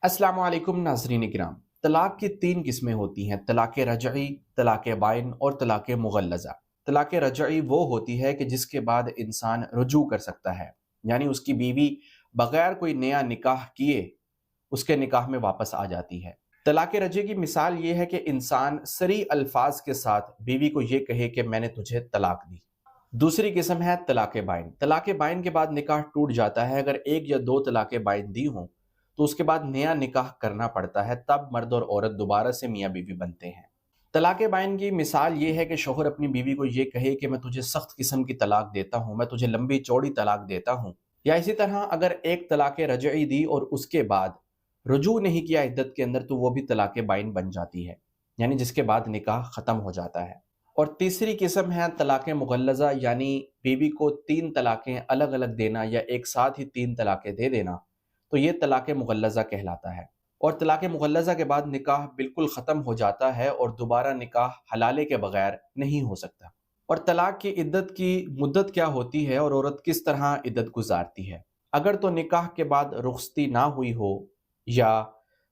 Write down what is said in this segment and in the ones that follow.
अस्सलाम वालेकुम नाज़रीन इकराम। तलाक की तीन किस्में होती हैं: तलाक रजई, तलाक बाइन और तलाक मुग़ल्लज़ा। तलाक रजई वो होती है कि जिसके बाद इंसान रुजू कर सकता है, यानी उसकी बीवी बगैर कोई नया निकाह किए उसके निकाह में वापस आ जाती है। तलाक रजई की मिसाल ये है कि इंसान सरी अल्फाज के साथ बीवी को ये कहे कि मैंने तुझे तलाक दी। दूसरी किस्म है तलाक बाइन। तलाक बाइन के बाद निकाह टूट जाता है। अगर एक या दो तलाक बाइन दी हों तो उसके बाद नया निकाह करना पड़ता है, तब मर्द और औरत दोबारा से मियाँ बीवी बनते हैं। तलाक बाइन की मिसाल ये है कि शौहर अपनी बीवी को ये कहे कि मैं तुझे सख्त किस्म की तलाक देता हूँ, मैं तुझे लंबी चौड़ी तलाक देता हूँ। या इसी तरह अगर एक तलाक रजई दी और उसके बाद रुजू नहीं किया इद्दत के अंदर, तो वो भी तलाक बाइन बन जाती है, यानी जिसके बाद निकाह ख़त्म हो जाता है। और तीसरी किस्म है तलाक मुग़ल्लज़ा, यानी बीवी को तीन तलाक़ें अलग अलग देना या एक साथ ही तीन तलाक़ें दे देना, तो ये तलाक मुग़ल्लज़ा कहलाता है। और तलाक मुग़ल्लज़ा के बाद निकाह बिल्कुल ख़त्म हो जाता है और दोबारा निकाह हलाले के बगैर नहीं हो सकता। और तलाक की इद्दत की मुद्दत क्या होती है और औरत किस तरह इद्दत गुजारती है? अगर तो निकाह के बाद रुख़्सती ना हुई हो या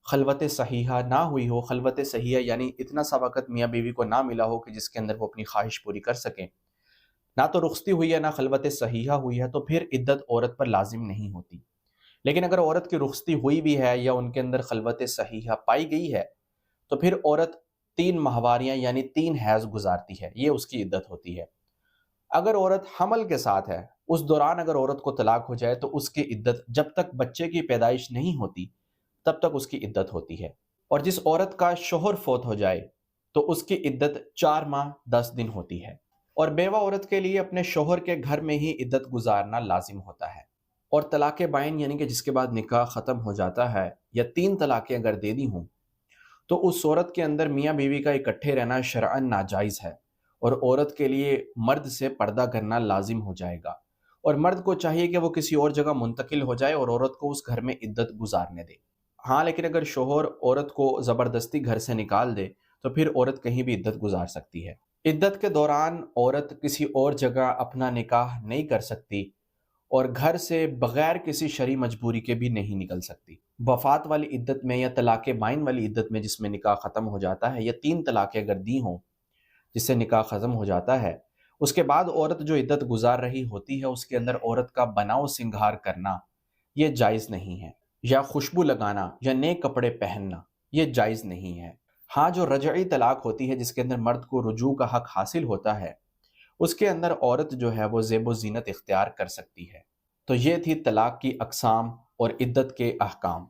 खलवत सहीहा ना हुई हो, खलवत सहीहा यानी इतना सा वक़्त मियाँ बीवी को ना मिला हो कि जिसके अंदर वो अपनी ख्वाहिश पूरी कर सकें, ना तो रुख़्सती हुई है ना खलवत सहीहा हुई है, तो फिर इद्दत औरत पर लाजिम नहीं होती। लेकिन अगर औरत की रुख़्सती हुई भी है या उनके अंदर खलवत सहीहा पाई गई है, तो फिर औरत 3 माहवारियाँ यानी 3 हैज़ गुजारती है, ये उसकी इद्दत होती है। अगर औरत हमल के साथ है, उस दौरान अगर औरत को तलाक हो जाए तो उसकी इद्दत जब तक बच्चे की पैदाइश नहीं होती तब तक उसकी इद्दत होती है। और जिस औरत का शौहर फौत हो जाए तो उसकी इद्दत 4 माह 10 दिन होती है। और बेवा औरत के लिए अपने शौहर के घर में ही इद्दत गुजारना लाजिम होता है। और तलाक बाइन यानी कि जिसके बाद निकाह ख़त्म हो जाता है या 3 तलाक़ें अगर दे दी हों, तो उस औरत के अंदर मियाँ बीवी का इकट्ठे रहना शरअन नाजायज़ है और औरत के लिए मर्द से पर्दा करना लाजिम हो जाएगा। और मर्द को चाहिए कि वो किसी और जगह मुंतकिल हो जाए और औरत को उस घर में इद्दत गुजारने दे। हाँ, लेकिन अगर शौहर औरत को ज़बरदस्ती घर से निकाल दे तो फिर औरत कहीं भी इद्दत गुजार सकती है। इद्दत के दौरान औरत किसी और जगह अपना निकाह नहीं कर सकती और घर से बगैर किसी शरई मजबूरी के भी नहीं निकल सकती। वफ़ात वाली इद्दत में या तलाक़ बाइन वाली इद्दत में जिसमें निकाह ख़त्म हो जाता है या 3 तलाक़ें अगर दी हों जिससे निकाह ख़त्म हो जाता है, उसके बाद औरत जो इद्दत गुजार रही होती है उसके अंदर औरत का बनाव सिंगार करना ये जायज़ नहीं है, या खुशबू लगाना या नए कपड़े पहनना ये जायज़ नहीं है। हाँ, जो रजई तलाक होती है जिसके अंदर मर्द को रुजू का हक हासिल होता है, उसके अंदर औरत जो है वो ज़ेब व ज़ीनत इख्तियार कर सकती है। तो ये थी तलाक की अक़साम और इद्दत के अहकाम।